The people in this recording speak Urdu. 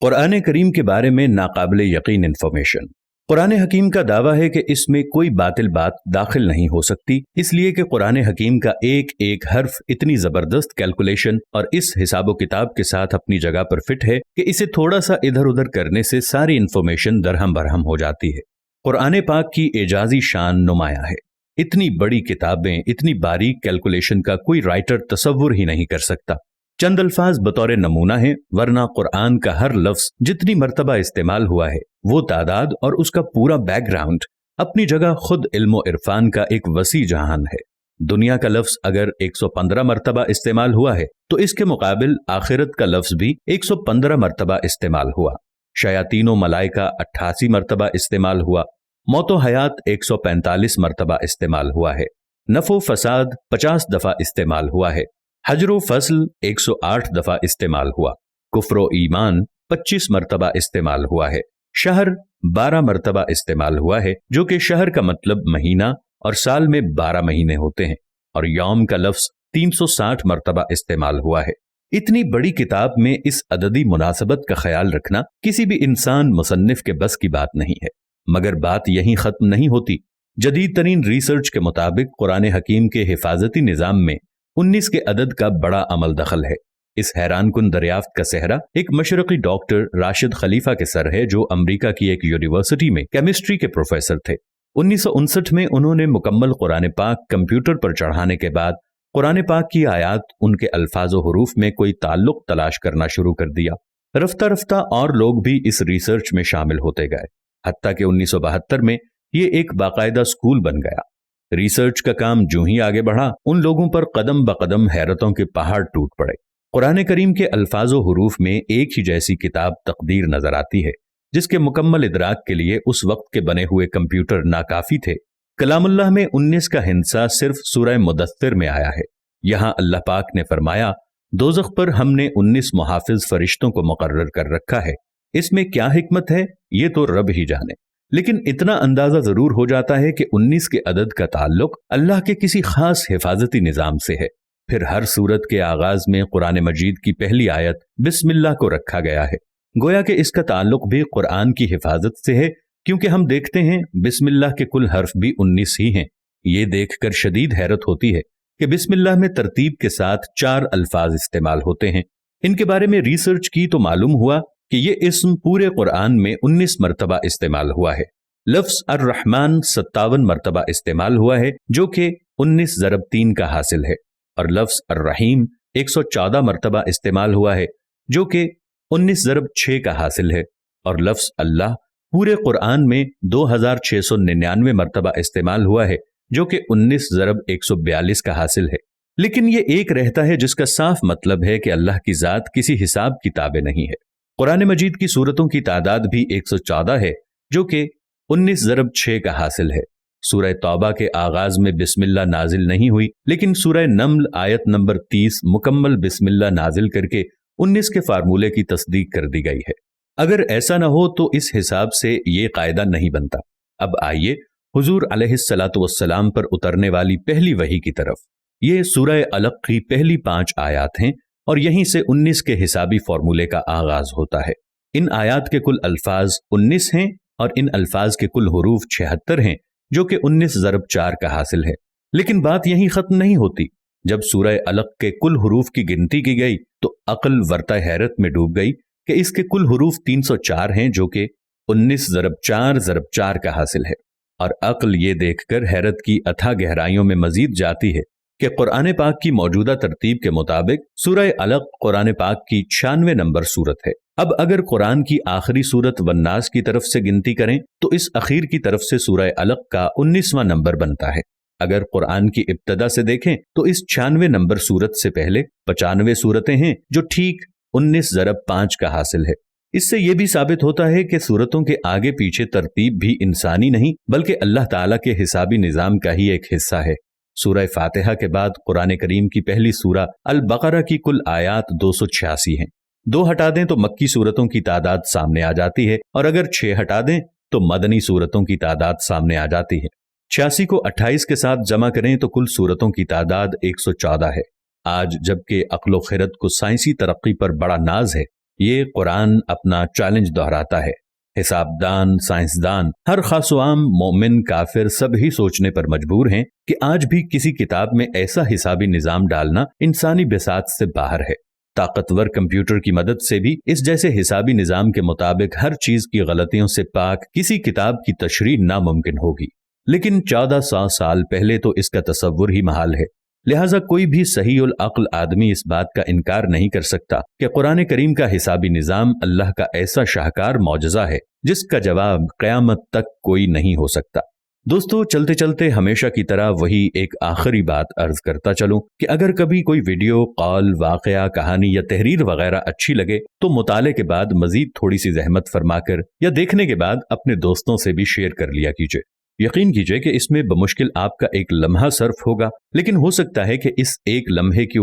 قرآن کریم کے بارے میں ناقابل یقین انفارمیشن۔ قرآن حکیم کا دعویٰ ہے کہ اس میں کوئی باطل بات داخل نہیں ہو سکتی، اس لیے کہ قرآن حکیم کا ایک ایک حرف اتنی زبردست کیلکولیشن اور اس حساب و کتاب کے ساتھ اپنی جگہ پر فٹ ہے کہ اسے تھوڑا سا ادھر ادھر کرنے سے ساری انفارمیشن درہم برہم ہو جاتی ہے۔ قرآن پاک کی اعجازی شان نمایاں ہے۔ اتنی بڑی کتابیں، اتنی باریک کیلکولیشن کا کوئی رائٹر تصور ہی نہیں کر سکتا۔ چند الفاظ بطور نمونہ ہیں، ورنہ قرآن کا ہر لفظ جتنی مرتبہ استعمال ہوا ہے وہ تعداد اور اس کا پورا بیک گراؤنڈ اپنی جگہ خود علم و عرفان کا ایک وسیع جہان ہے۔ دنیا کا لفظ اگر 115 مرتبہ استعمال ہوا ہے تو اس کے مقابل آخرت کا لفظ بھی 115 مرتبہ استعمال ہوا۔ شیاطین و ملائکہ 88 مرتبہ استعمال ہوا۔ موت و حیات 145 مرتبہ استعمال ہوا ہے۔ نفع و فساد 50 دفعہ استعمال ہوا ہے۔ حجر و فصل 108 دفعہ استعمال ہوا۔ کفر و ایمان 25 مرتبہ استعمال ہوا ہے۔ شہر 12 مرتبہ استعمال ہوا ہے، جو کہ شہر کا مطلب مہینہ اور سال میں 12 مہینے ہوتے ہیں، اور یوم کا لفظ 360 مرتبہ استعمال ہوا ہے۔ اتنی بڑی کتاب میں اس عددی مناسبت کا خیال رکھنا کسی بھی انسان مصنف کے بس کی بات نہیں ہے۔ مگر بات یہیں ختم نہیں ہوتی۔ جدید ترین ریسرچ کے مطابق قرآن حکیم کے حفاظتی نظام میں 19 کے عدد کا بڑا عمل دخل ہے۔ اس حیران کن دریافت کا سہرا ایک مشرقی ڈاکٹر راشد خلیفہ کے سر ہے، جو امریکہ کی ایک یونیورسٹی میں کیمسٹری کے پروفیسر تھے۔ 1959 میں انہوں نے مکمل قرآن پاک کمپیوٹر پر چڑھانے کے بعد قرآن پاک کی آیات، ان کے الفاظ و حروف میں کوئی تعلق تلاش کرنا شروع کر دیا۔ رفتہ رفتہ اور لوگ بھی اس ریسرچ میں شامل ہوتے گئے، حتیٰ کہ 1972 میں یہ ایک باقاعدہ سکول بن گیا۔ ریسرچ کا کام جو ہی آگے بڑھا، ان لوگوں پر قدم بقدم حیرتوں کے پہاڑ ٹوٹ پڑے۔ قرآن کریم کے الفاظ و حروف میں ایک ہی جیسی کتاب تقدیر نظر آتی ہے، جس کے مکمل ادراک کے لیے اس وقت کے بنے ہوئے کمپیوٹر ناکافی تھے۔ کلام اللہ میں 19 کا ہندسہ صرف سورہ مدثر میں آیا ہے۔ یہاں اللہ پاک نے فرمایا، دوزخ پر ہم نے 19 محافظ فرشتوں کو مقرر کر رکھا ہے۔ اس میں کیا حکمت ہے یہ تو رب ہی جانے، لیکن اتنا اندازہ ضرور ہو جاتا ہے کہ 19 کے عدد کا تعلق اللہ کے کسی خاص حفاظتی نظام سے ہے۔ پھر ہر سورت کے آغاز میں قرآن مجید کی پہلی آیت بسم اللہ کو رکھا گیا ہے، گویا کہ اس کا تعلق بھی قرآن کی حفاظت سے ہے، کیونکہ ہم دیکھتے ہیں بسم اللہ کے کل حرف بھی 19 ہی ہیں۔ یہ دیکھ کر شدید حیرت ہوتی ہے کہ بسم اللہ میں ترتیب کے ساتھ 4 الفاظ استعمال ہوتے ہیں۔ ان کے بارے میں ریسرچ کی تو معلوم ہوا کہ یہ اسم پورے قرآن میں 19 مرتبہ استعمال ہوا ہے۔ لفظ الرحمن 57 مرتبہ استعمال ہوا ہے، جو کہ 19 ضرب 3 کا حاصل ہے، اور لفظ الرحیم 114 مرتبہ استعمال ہوا ہے، جو کہ 19 ضرب 6 کا حاصل ہے، اور لفظ اللہ پورے قرآن میں 2699 مرتبہ استعمال ہوا ہے، جو کہ 19 ضرب 142 کا حاصل ہے۔ لیکن یہ ایک رہتا ہے جس کا صاف مطلب ہے کہ اللہ کی ذات کسی حساب کتابیں نہیں ہے۔ قرآن مجید کی سورتوں کی تعداد بھی 114 ہے، جو کہ 19 ضرب 6 کا حاصل ہے۔ سورہ توبہ کے آغاز میں بسم اللہ نازل نہیں ہوئی، لیکن سورہ نمل آیت نمبر 30 مکمل بسم اللہ نازل کر کے 19 کے فارمولے کی تصدیق کر دی گئی ہے۔ اگر ایسا نہ ہو تو اس حساب سے یہ قاعدہ نہیں بنتا۔ اب آئیے حضور علیہ الصلاۃ والسلام پر اترنے والی پہلی وحی کی طرف۔ یہ سورہ علق کی پہلی 5 آیات ہیں، اور یہیں سے 19 کے حسابی فارمولے کا آغاز ہوتا ہے۔ ان آیات کے کل الفاظ 19 ہیں، اور ان الفاظ کے کل حروف 76 ہیں، جو کہ 19 ضرب 4 کا حاصل ہے۔ لیکن بات یہیں ختم نہیں ہوتی۔ جب سورہ علق کے کل حروف کی گنتی کی گئی تو عقل ورطہ حیرت میں ڈوب گئی کہ اس کے کل حروف 304 ہیں، جو کہ 19 ضرب 4 ضرب 4 کا حاصل ہے۔ اور عقل یہ دیکھ کر حیرت کی اتھاہ گہرائیوں میں مزید جاتی ہے کہ قرآن پاک کی موجودہ ترتیب کے مطابق سورہ علق قرآن پاک کی 96 نمبر سورت ہے۔ اب اگر قرآن کی آخری سورت والناس کی طرف سے گنتی کریں تو اس اخیر کی طرف سے سورہ علق کا 19واں نمبر بنتا ہے۔ اگر قرآن کی ابتدا سے دیکھیں تو اس 96 نمبر سورت سے پہلے 95 سورتیں ہیں، جو ٹھیک 19 ضرب 5 کا حاصل ہے۔ اس سے یہ بھی ثابت ہوتا ہے کہ سورتوں کے آگے پیچھے ترتیب بھی انسانی نہیں بلکہ اللہ تعالیٰ کے حسابی نظام کا ہی ایک حصہ ہے۔ سورہ فاتحہ کے بعد قرآن کریم کی پہلی سورہ البقرہ کی کل آیات 286 ہیں۔ 2 ہٹا دیں تو مکی سورتوں کی تعداد سامنے آ جاتی ہے، اور اگر 6 ہٹا دیں تو مدنی سورتوں کی تعداد سامنے آ جاتی ہے۔ 86 کو 28 کے ساتھ جمع کریں تو کل سورتوں کی تعداد 114 ہے۔ آج جبکہ عقل و خرد کو سائنسی ترقی پر بڑا ناز ہے، یہ قرآن اپنا چیلنج دہراتا ہے۔ حساب دان، سائنسدان، ہر خاص و عام، مومن، کافر سب ہی سوچنے پر مجبور ہیں کہ آج بھی کسی کتاب میں ایسا حسابی نظام ڈالنا انسانی بساط سے باہر ہے۔ طاقتور کمپیوٹر کی مدد سے بھی اس جیسے حسابی نظام کے مطابق ہر چیز کی غلطیوں سے پاک کسی کتاب کی تشریح ناممکن ہوگی، لیکن 1400 سال پہلے تو اس کا تصور ہی محال ہے۔ لہٰذا کوئی بھی صحیح العقل آدمی اس بات کا انکار نہیں کر سکتا کہ قرآن کریم کا حسابی نظام اللہ کا ایسا شاہکار معجزہ ہے جس کا جواب قیامت تک کوئی نہیں ہو سکتا۔ دوستو، چلتے چلتے ہمیشہ کی طرح وہی ایک آخری بات عرض کرتا چلوں کہ اگر کبھی کوئی ویڈیو، قول، واقعہ، کہانی یا تحریر وغیرہ اچھی لگے تو مطالعے کے بعد مزید تھوڑی سی زحمت فرما کر یا دیکھنے کے بعد اپنے دوستوں سے بھی شیئر کر لیا کیجیے۔ یقین کیجیے کہ اس میں بمشکل آپ کا ایک لمحہ صرف ہوگا، لیکن ہو سکتا ہے کہ اس ایک لمحے کی